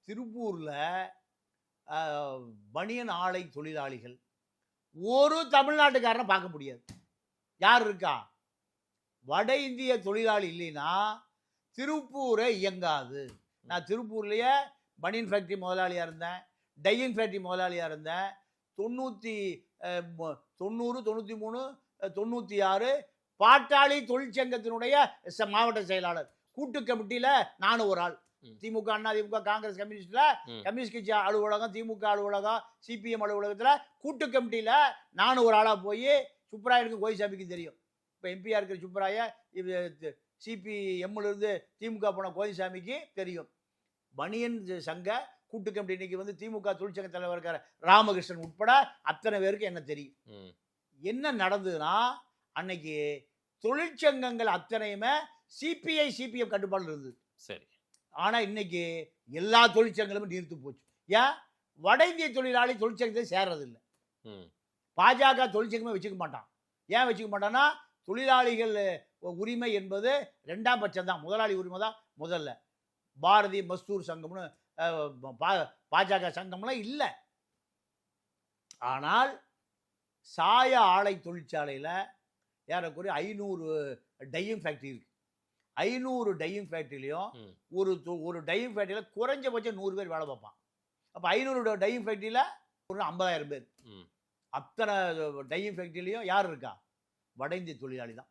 திருப்பூர்ல பனியன் ஆலை தொழிலாளிகள் ஒரு தமிழ்நாட்டுக்காரனை பார்க்க முடியாது. யார் இருக்கா? வட இந்திய தொழிலாளி இல்லைன்னா திருப்பூரை இயங்காது. நான் திருப்பூர்லேயே பனியன் ஃபேக்ட்ரி முதலாளியாக இருந்தேன், டையிங் ஃபேக்ட்ரி முதலாளியாக இருந்தேன். 90 90 93 96 பாட்டாளி தொழிற்சங்கத்தினுடைய மாவட்ட செயலாளர். கூட்டு கமிட்டியில் நானும் ஒரு ஆள். திமுக, அண்ணா திமுக, காங்கிரஸ், கம்யூனிஸ்ட்ல கம்யூனிஸ்ட் கட்சி அலுவலகம், திமுக அலுவலகம், சிபிஎம் அலுவலகத்தில் கூட்டு கமிட்டியில் நானும் ஒரு ஆளாக போய் சுப்பராயனுக்கு கோயிசாமிக்கு தெரியும். இப்போ எம்பியாக இருக்கிற சுப்பராய சிபிஎம்மிலிருந்து திமுக போன கோயிசாமிக்கு தெரியும். பனியன் சங்க கூட்டு கமிட்டி இன்னைக்கு வந்து திமுக தொழிற்சங்க தலைவர் இருக்கிற ராமகிருஷ்ணன் உட்பட அத்தனை பேருக்கு என்ன தெரியும். என்ன நடந்ததுன்னா, அன்னைக்கு தொழிற்சங்கங்கள் அத்தனையுமே சிபிஐ சிபிஎம் கட்டுப்பாடு இருந்தது. சரி. ஆனால் இன்னைக்கு எல்லா தொழிற்சங்கங்களும் நீர்த்து போச்சு. ஏன்? வட இந்திய தொழிலாளி தொழிற்சங்கத்தை சேர்றதில்லை. பாஜக தொழிற்சங்கமே வச்சுக்க மாட்டான். ஏன் வச்சுக்க மாட்டான்னா, தொழிலாளிகள் உரிமை என்பது 2ஆம் பட்சம் தான். முதலாளி உரிமை தான் முதல்ல. பாரதி மஸ்தூர் சங்கம்னு பாஜக சங்கம்லாம் இல்லை. ஆனால் சாய ஆலை தொழிற்சாலையில் ஏறக்குறைய 500 டையிங் ஃபேக்ட்ரி இருக்கு. 500 டையிங் ஃபேக்ட்ரிலையும் ஒரு டையிங் ஃபேக்ட்ரியில் குறைஞ்சபட்சம் 100 பேர் வேலை பார்ப்பான். அப்போ 500 டையிங் ஃபேக்ட்ரியில் ஒரு 50,000 பேர். அத்தனை டையிங் ஃபேக்ட்ரிலையும் யார் இருக்கா? வட இந்திய தொழிலாளி தான்.